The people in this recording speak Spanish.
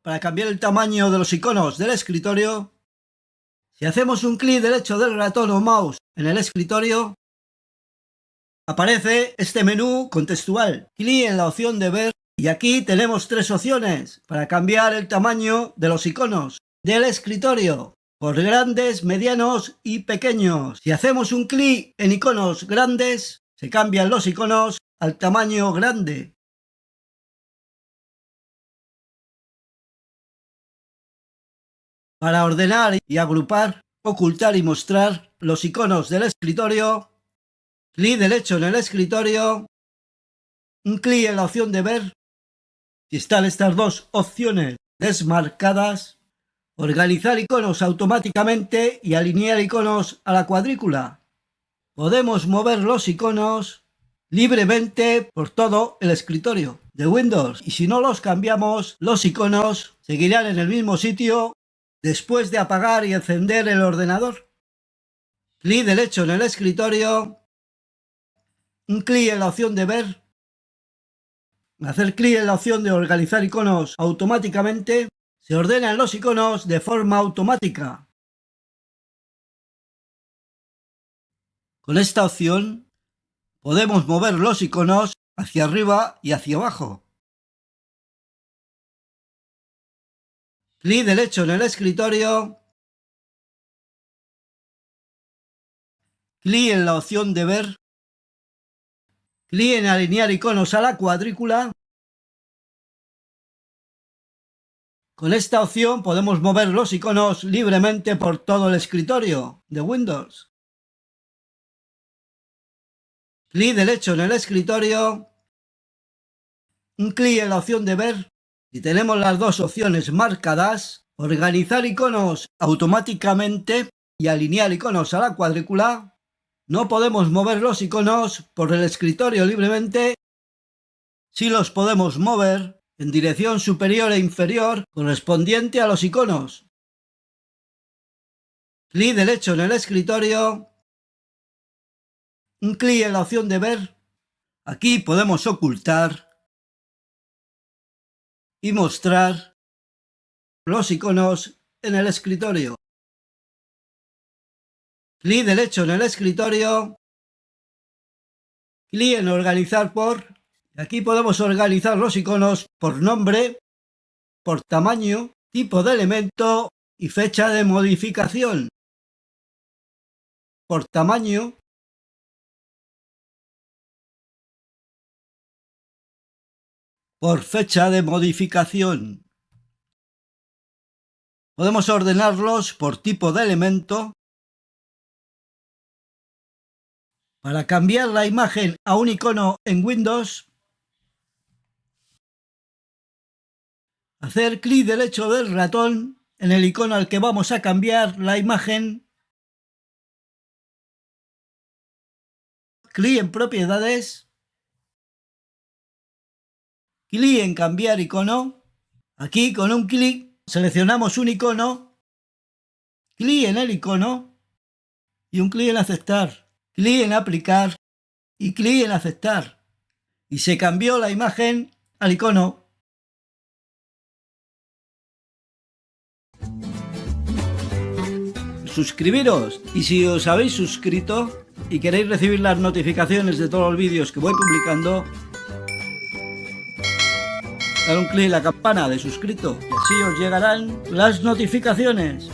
para cambiar el tamaño de los iconos del escritorio. Si hacemos un clic derecho del ratón o mouse en el escritorio, aparece este menú contextual. Clic en la opción de ver y aquí tenemos tres opciones para cambiar el tamaño de los iconos del escritorio por grandes, medianos y pequeños. Si hacemos un clic en iconos grandes, se cambian los iconos al tamaño grande. Para ordenar y agrupar, ocultar y mostrar los iconos del escritorio, clic derecho en el escritorio, un clic en la opción de ver. Si están estas dos opciones desmarcadas, organizar iconos automáticamente y alinear iconos a la cuadrícula. Podemos mover los iconos libremente por todo el escritorio de Windows y si no los cambiamos, los iconos seguirán en el mismo sitio después de apagar y encender el ordenador. Clic derecho en el escritorio, un clic en la opción de ver, hacer clic en la opción de organizar iconos automáticamente, se ordenan los iconos de forma automática. Con esta opción podemos mover los iconos hacia arriba y hacia abajo. Clic derecho en el escritorio, clic en la opción de ver, clic en alinear iconos a la cuadrícula. Con esta opción podemos mover los iconos libremente por todo el escritorio de Windows. Clic derecho en el escritorio, un clic en la opción de ver. Si tenemos las dos opciones marcadas, organizar iconos automáticamente y alinear iconos a la cuadrícula, no podemos mover los iconos por el escritorio libremente. Sí los podemos mover en dirección superior e inferior correspondiente a los iconos. Clic derecho en el escritorio, un clic en la opción de ver. Aquí podemos ocultar y mostrar los iconos en el escritorio. Clic derecho en el escritorio, clic en organizar por. Aquí podemos organizar los iconos por nombre, por tamaño, tipo de elemento y fecha de modificación. Por tamaño, por fecha de modificación. Podemos ordenarlos por tipo de elemento. Para cambiar la imagen a un icono en Windows, hacer clic derecho del ratón en el icono al que vamos a cambiar la imagen, clic en propiedades, clic en cambiar icono. Aquí con un clic seleccionamos un icono, clic en el icono y un clic en aceptar, clic en aplicar y clic en aceptar. Y se cambió la imagen al icono. Suscribiros y si os habéis suscrito y queréis recibir las notificaciones de todos los vídeos que voy publicando, dar un clic en la campana de suscrito y así os llegarán las notificaciones.